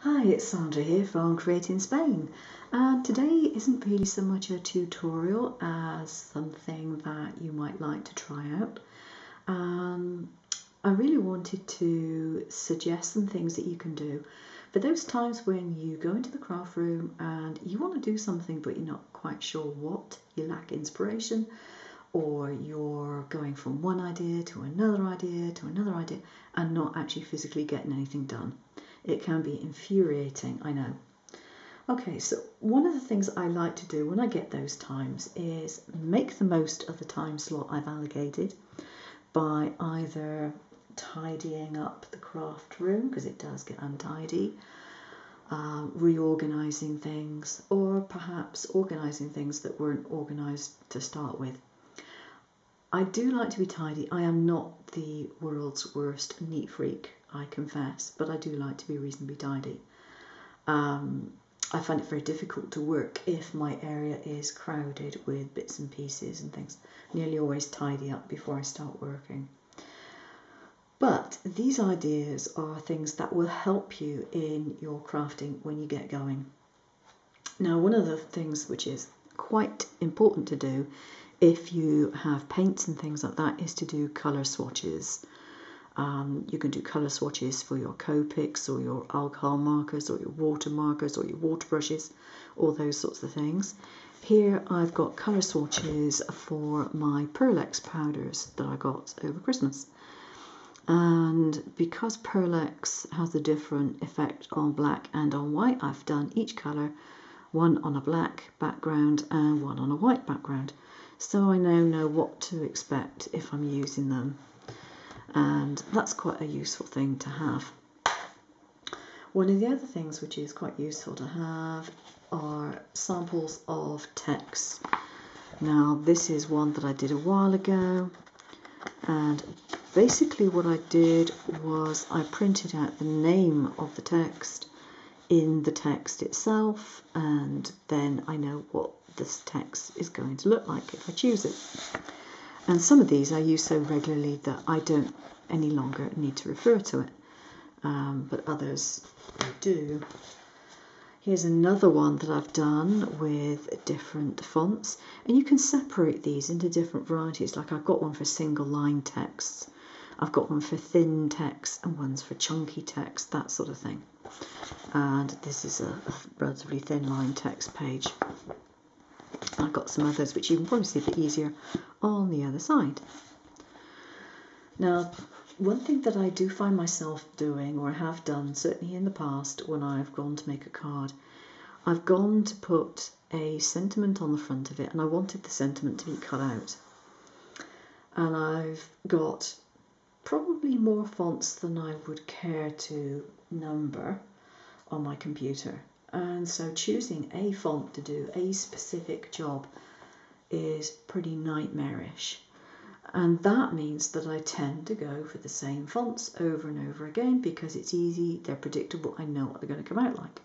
Hi, it's Sandra here from Create in Spain, and today isn't really so much a tutorial as something that you might like to try out. I really wanted to suggest some things that you can do for those times when you go into the craft room and you want to do something but you're not quite sure what, you lack inspiration, or you're going from one idea to another idea to another idea and not actually physically getting anything done. It can be infuriating, I know. Okay, so one of the things I like to do when I get those times is make the most of the time slot I've allocated by either tidying up the craft room, because it does get untidy, reorganising things, or perhaps organising things that weren't organised to start with. I do like to be tidy. I am not the world's worst neat freak, I confess, but I do like to be reasonably tidy. I find it very difficult to work if my area is crowded with bits and pieces and things. Nearly always tidy up before I start working. But these ideas are things that will help you in your crafting when you get going. Now, one of the things which is quite important to do if you have paints and things like that is to do colour swatches. You can do colour swatches for your Copics or your alcohol markers or your water markers or your water brushes, all those sorts of things. Here I've got colour swatches for my Pearl-Ex powders that I got over Christmas. And because Pearl-Ex has a different effect on black and on white, I've done each colour, one on a black background and one on a white background. So I now know what to expect if I'm using them. And that's quite a useful thing to have. One of the other things which is quite useful to have are samples of text. Now this is one that I did a while ago, and basically what I did was I printed out the name of the text in the text itself, and then I know what this text is going to look like if I choose it. And some of these I use so regularly that I don't any longer need to refer to it, but others I do. Here's another one that I've done with different fonts, and you can separate these into different varieties. Like I've got one for single line texts, I've got one for thin text, and one's for chunky text, that sort of thing. And this is a relatively thin line text page. I've got some others which you can probably see a bit easier on the other side. Now, one thing that I do find myself doing, or have done certainly in the past when I've gone to make a card, I've gone to put a sentiment on the front of it, and I wanted the sentiment to be cut out. And I've got probably more fonts than I would care to number on my computer. And so choosing a font to do a specific job is pretty nightmarish. And that means that I tend to go for the same fonts over and over again because it's easy, they're predictable, I know what they're going to come out like.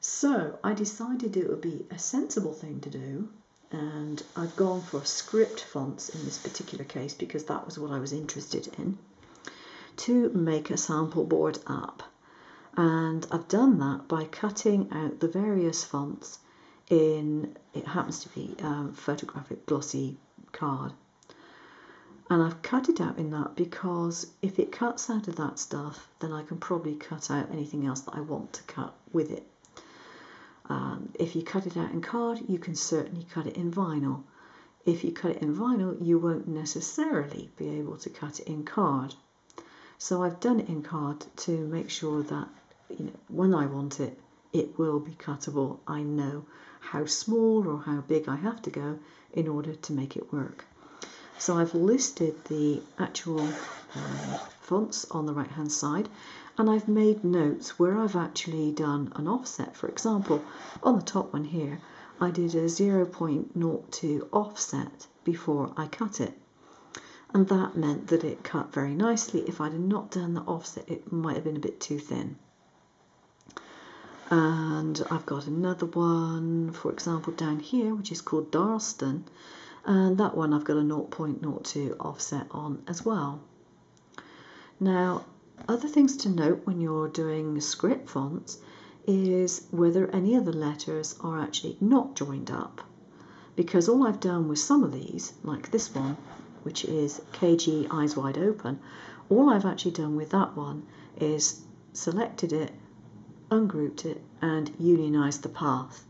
So I decided it would be a sensible thing to do, and I've gone for script fonts in this particular case because that was what I was interested in, to make a sample board up. And I've done that by cutting out the various fonts in, it happens to be photographic glossy card. And I've cut it out in that because if it cuts out of that stuff, then I can probably cut out anything else that I want to cut with it. If you cut it out in card, you can certainly cut it in vinyl. If you cut it in vinyl, you won't necessarily be able to cut it in card. So I've done it in card to make sure that when I want it, it will be cuttable. I know how small or how big I have to go in order to make it work. So I've listed the actual fonts on the right hand side, and I've made notes where I've actually done an offset. For example, on the top one here, I did a 0.02 offset before I cut it. And that meant that it cut very nicely. If I'd not done the offset, it might have been a bit too thin. And I've got another one, for example, down here, which is called Darlston. And that one I've got a 0.02 offset on as well. Now, Other things to note when you're doing script fonts is whether any of the letters are actually not joined up. Because all I've done with some of these, like this one, which is KG Eyes Wide Open, all I've actually done with that one is selected it, ungrouped it, and unionized the path.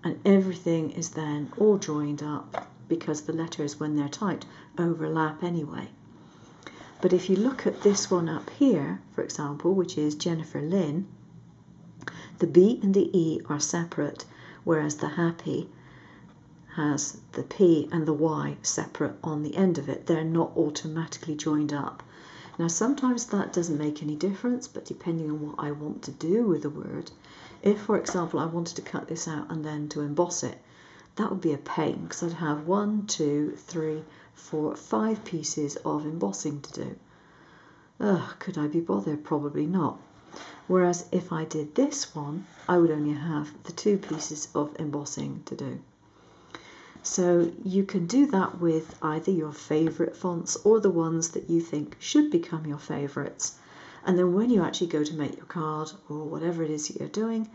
And everything is then all joined up because the letters, when they're typed, overlap anyway. But if you look at this one up here, for example, which is Jennifer Lynn, the B and the E are separate, whereas the Happy has the P and the Y separate on the end of it. They're not automatically joined up. Now sometimes that doesn't make any difference, but depending on what I want to do with the word, if for example I wanted to cut this out and then to emboss it, that would be a pain because I'd have 1, 2, 3, 4, 5 pieces of embossing to do. Could I be bothered? Probably not. Whereas if I did this one, I would only have the 2 pieces of embossing to do. So you can do that with either your favourite fonts or the ones that you think should become your favourites. And then when you actually go to make your card or whatever it is that you're doing,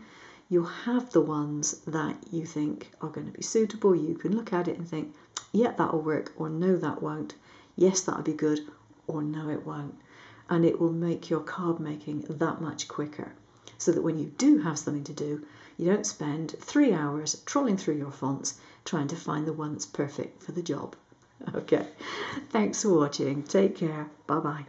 you'll have the ones that you think are going to be suitable. You can look at it and think, yeah, that'll work, or no, that won't. Yes, that'll be good, or no, it won't. And it will make your card making that much quicker, so that when you do have something to do, you don't spend 3 hours trawling through your fonts trying to find the one that's perfect for the job. Okay, thanks for watching. Take care. Bye-bye.